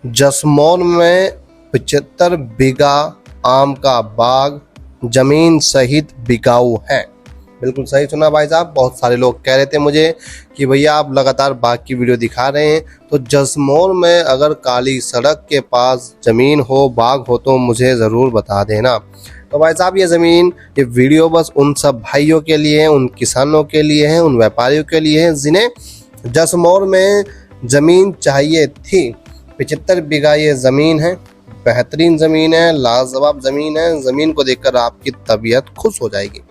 जसमोर में 75 बीघा आम का बाग जमीन सहित बिकाऊ है। बिल्कुल सही सुना भाई साहब। बहुत सारे लोग कह रहे थे मुझे कि भैया आप लगातार बाग की वीडियो दिखा रहे हैं, तो जसमोर में अगर काली सड़क के पास ज़मीन हो, बाग हो, तो मुझे ज़रूर बता देना। तो भाई साहब ये वीडियो बस उन सब भाइयों के लिए है, उन किसानों के लिए है, उन व्यापारियों के लिए है जिन्हें जसमोर में ज़मीन चाहिए थी। 75 बीघा ये ज़मीन है, बेहतरीन ज़मीन है, लाजवाब ज़मीन है। ज़मीन को देखकर आपकी तबीयत खुश हो जाएगी।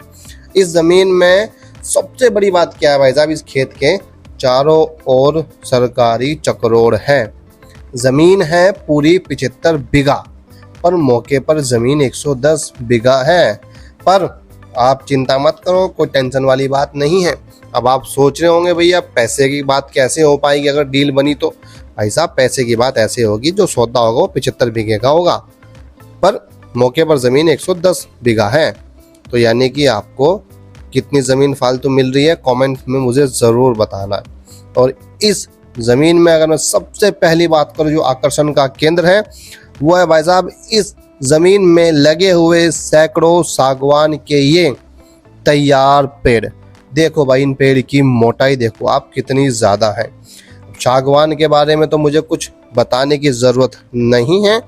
इस ज़मीन में सबसे बड़ी बात क्या है भाई साहब, इस खेत के चारों ओर सरकारी चक्रोड़ है। ज़मीन है पूरी 75 बीघा, पर मौके पर ज़मीन 110 बीघा है। पर आप चिंता मत करो, कोई टेंशन वाली बात नहीं है। अब आप सोच रहे होंगे भैया पैसे की बात कैसे हो पाएगी अगर डील बनी तो। भाई साहब पैसे की बात ऐसे होगी, जो सौदा होगा वो 75 बीघे का होगा, पर मौके पर ज़मीन 110 बीघा है। तो यानी कि आपको कितनी ज़मीन फालतू मिल रही है कमेंट में मुझे ज़रूर बताना। और इस ज़मीन में अगर मैं सबसे पहली बात करूँ, जो आकर्षण का केंद्र है वो है भाई साहब इस ज़मीन में लगे हुए सैकड़ों सागवान के ये तैयार पेड़। देखो भाई, इन पेड़ की मोटाई देखो आप कितनी ज़्यादा है। सागवान के बारे में तो मुझे कुछ बताने की ज़रूरत नहीं है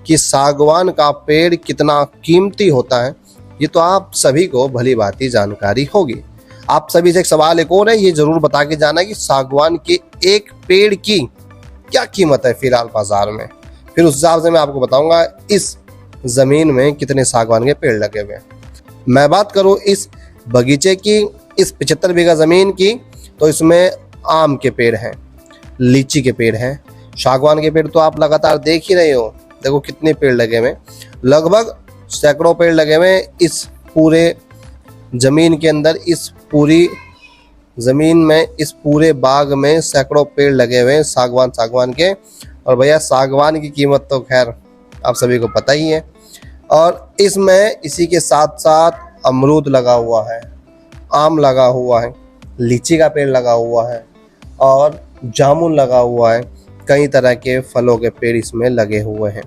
कि सागवान का पेड़ कितना कीमती होता है, ये तो आप सभी को भली भांति जानकारी होगी। आप सभी से एक सवाल एक और है, ये ज़रूर बता के जाना कि सागवान के एक पेड़ की क्या कीमत है फिलहाल बाजार में। फिर उस हिसाब से मैं आपको बताऊंगा इस ज़मीन में कितने सागवान के पेड़ लगे हुए हैं। मैं बात करूं इस बगीचे की, इस 75 बीघा ज़मीन की, तो इसमें आम के पेड़ हैं, लीची के पेड़ हैं, सागवान के पेड़ तो आप लगातार देख ही रहे हो। देखो कितने पेड़ लगे हुए, लगभग सैकड़ों पेड़ लगे हुए इस पूरे ज़मीन के अंदर। इस पूरी ज़मीन में, इस पूरे बाग में सैकड़ों पेड़ लगे हुए हैं सागवान के। और भैया सागवान की कीमत तो खैर आप सभी को पता ही है। और इसमें इसी के साथ साथ अमरूद लगा हुआ है, आम लगा हुआ है, लीची का पेड़ लगा हुआ है और जामुन लगा हुआ है। कई तरह के फलों के पेड़ इसमें लगे हुए हैं।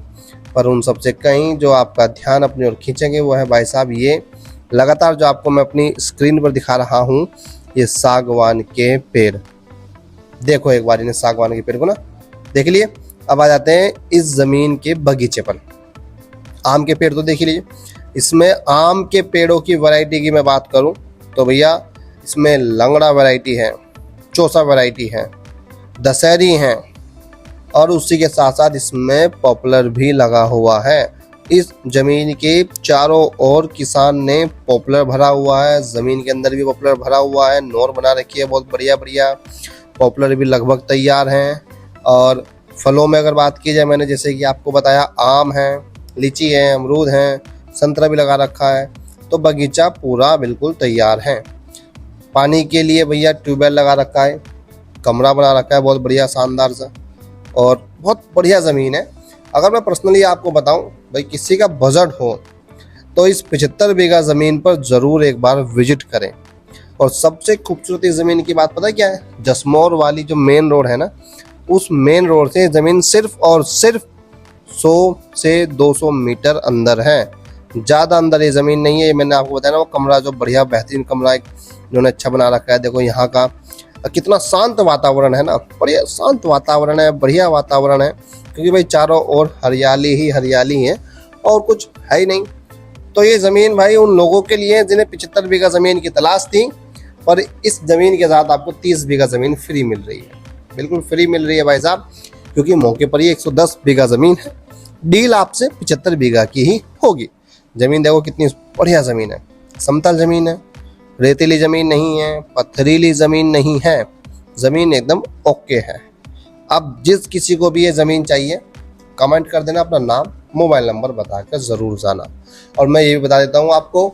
पर उन सबसे कहीं जो आपका ध्यान अपनी ओर खींचेंगे वो है भाई साहब ये लगातार जो आपको मैं अपनी स्क्रीन पर दिखा रहा हूँ, ये सागवान के पेड़। देखो एक बार इन्हें सागवान के पेड़ को ना देख लिए। अब आ जाते हैं इस ज़मीन के बगीचे पर। आम के पेड़ तो देख लीजिए। इसमें आम के पेड़ों की वैरायटी की मैं बात करूं तो भैया इसमें लंगड़ा वैरायटी है, चौसा वैरायटी है, दशहरी हैं, और उसी के साथ साथ इसमें पॉपुलर भी लगा हुआ है। इस ज़मीन के चारों ओर किसान ने पॉपुलर भरा हुआ है, ज़मीन के अंदर भी पॉपुलर भरा हुआ है, नोर बना रखी है बहुत बढ़िया बढ़िया। पॉपुलर भी लगभग तैयार हैं। और फलों में अगर बात की जाए, मैंने जैसे कि आपको बताया आम है, लीची है, अमरूद हैं, संतरा भी लगा रखा है। तो बगीचा पूरा बिल्कुल तैयार है। पानी के लिए भैया ट्यूबवेल लगा रखा है, कमरा बना रखा है बहुत बढ़िया शानदार सा, और बहुत बढ़िया ज़मीन है। अगर मैं पर्सनली आपको बताऊं भाई, किसी का बजट हो तो इस 75 बीघा ज़मीन पर ज़रूर एक बार विजिट करें। और सबसे खूबसूरती ज़मीन की बात पता है क्या है, जसमोर वाली जो मेन रोड है ना, उस मेन रोड से ज़मीन सिर्फ और सिर्फ 100 से 200 मीटर अंदर है। ज़्यादा अंदर ये ज़मीन नहीं है। ये मैंने आपको बताया ना, वो कमरा जो बढ़िया बेहतरीन कमरा एक उन्होंने अच्छा बना रखा है। देखो यहाँ का कितना शांत वातावरण है ना, बढ़िया शांत वातावरण है, बढ़िया वातावरण है, क्योंकि भाई चारों ओर हरियाली ही हरियाली है और कुछ है ही नहीं। तो ये ज़मीन भाई उन लोगों के लिए जिन्हें 75 बीघा ज़मीन की तलाश थी, पर इस ज़मीन के साथ आपको 30 बीघा ज़मीन फ्री मिल रही है, बिल्कुल फ्री मिल रही है भाई साहब, क्योंकि मौके पर ही 110 बीघा ज़मीन है। डील आपसे 75 बीघा की ही होगी। ज़मीन देखो कितनी बढ़िया ज़मीन है, समतल ज़मीन है, रेतीली ज़मीन नहीं है, पथरीली ज़मीन नहीं है, ज़मीन एकदम ओके है। अब जिस किसी को भी ये ज़मीन चाहिए कमेंट कर देना, अपना नाम मोबाइल नंबर बता कर ज़रूर जाना। और मैं ये भी बता देता हूँ आपको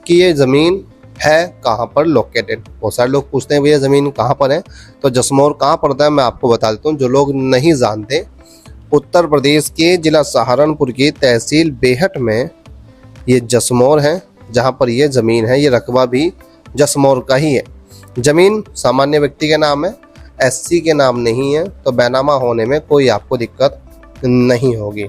कि ये ज़मीन है कहाँ पर लोकेटेड। बहुत सारे लोग पूछते हैं भैया ज़मीन कहाँ पर है, तो जसमोर कहाँ पड़ता है मैं आपको बता देता हूँ। जो लोग नहीं जानते, उत्तर प्रदेश के ज़िला सहारनपुर की तहसील बेहट में ये जसमोर है, जहाँ पर ये ज़मीन है। ये रकबा भी जसमोर का ही है। ज़मीन सामान्य व्यक्ति के नाम है, एससी के नाम नहीं है, तो बैनामा होने में कोई आपको दिक्कत नहीं होगी।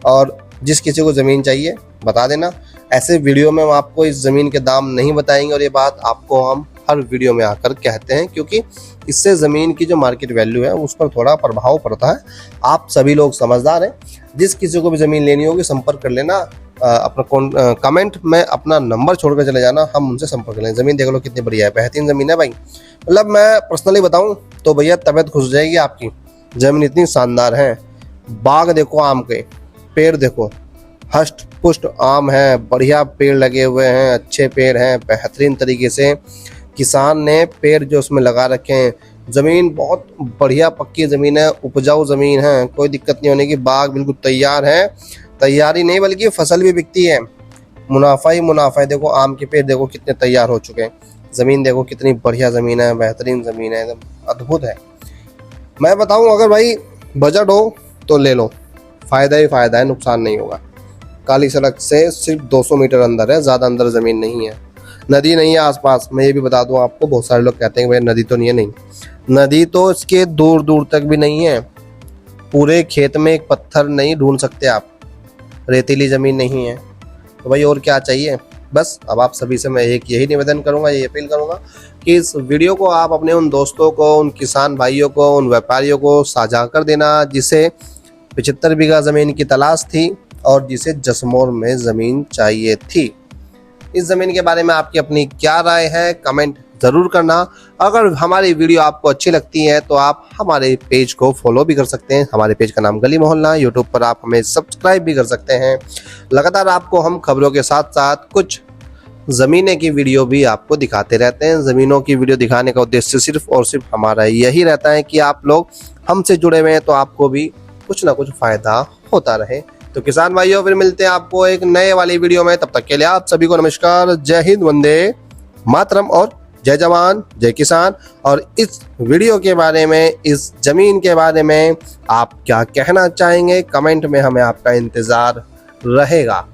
और जिस किसी को ज़मीन चाहिए बता देना, ऐसे वीडियो में हम आपको इस ज़मीन के दाम नहीं बताएंगे, और ये बात आपको हम हर वीडियो में आकर कहते हैं, क्योंकि इससे ज़मीन की जो मार्केट वैल्यू है उस पर थोड़ा प्रभाव पड़ता है। आप सभी लोग समझदार हैं, जिस किसी को भी ज़मीन लेनी होगी संपर्क कर लेना, अपना कमेंट में अपना नंबर छोड़ कर चले जाना, हम उनसे संपर्क कर लेंगे। ज़मीन देख लो कितनी बढ़िया है, बेहतरीन ज़मीन है भाई। मतलब मैं पर्सनली बताऊँ तो भैया तबीयत खुश जाएगी आपकी, ज़मीन इतनी शानदार है। बाग देखो, आम के पेड़ देखो, हष्ट पुष्ट आम है, बढ़िया पेड़ लगे हुए हैं, अच्छे पेड़ हैं, बेहतरीन तरीके से किसान ने पेड़ जो उसमें लगा रखे हैं। ज़मीन बहुत बढ़िया पक्की ज़मीन है, उपजाऊ ज़मीन है, कोई दिक्कत नहीं होने की। बाग बिल्कुल तैयार है, तैयारी नहीं बल्कि फसल भी बिकती है, मुनाफा ही मुनाफा है। देखो आम के पेड़ देखो कितने तैयार हो चुके हैं, ज़मीन देखो कितनी बढ़िया ज़मीन है, बेहतरीन ज़मीन है, एकदम अद्भुत है। मैं बताऊं अगर भाई बजट हो तो ले लो, फ़ायदा ही फ़ायदा है, नुकसान नहीं होगा। काली सड़क से सिर्फ 200 मीटर अंदर है, ज़्यादा अंदर ज़मीन नहीं है, नदी नहीं है आसपास। मैं ये भी बता दूं आपको, बहुत सारे लोग कहते हैं कि भाई नदी तो नहीं है, नहीं, नदी तो इसके दूर दूर तक भी नहीं है। पूरे खेत में एक पत्थर नहीं ढूंढ सकते आप, रेतीली ज़मीन नहीं है, तो भाई और क्या चाहिए। बस अब आप सभी से मैं एक यही निवेदन करूंगा, ये अपील करूंगा कि इस वीडियो को आप अपने उन दोस्तों को, उन किसान भाइयों को, उन व्यापारियों को साझा कर देना जिसे 75 बीघा ज़मीन की तलाश थी और जिसे जसमोर में ज़मीन चाहिए थी। इस ज़मीन के बारे में आपकी अपनी क्या राय है, कमेंट ज़रूर करना। अगर हमारी वीडियो आपको अच्छी लगती है तो आप हमारे पेज को फॉलो भी कर सकते हैं। हमारे पेज का नाम गली मोहल्ला, यूट्यूब पर आप हमें सब्सक्राइब भी कर सकते हैं। लगातार आपको हम खबरों के साथ साथ कुछ ज़मीनें की वीडियो भी आपको दिखाते रहते हैं। ज़मीनों की वीडियो दिखाने का उद्देश्य सिर्फ और सिर्फ हमारा यही रहता है कि आप लोग हमसे जुड़े हुए हैं तो आपको भी कुछ ना कुछ फ़ायदा होता रहे। तो किसान भाइयों फिर मिलते हैं आपको एक नए वाली वीडियो में, तब तक के लिए आप सभी को नमस्कार, जय हिंद, वंदे मातरम और जय जवान जय किसान। और इस वीडियो के बारे में, इस ज़मीन के बारे में आप क्या कहना चाहेंगे, कमेंट में हमें आपका इंतज़ार रहेगा।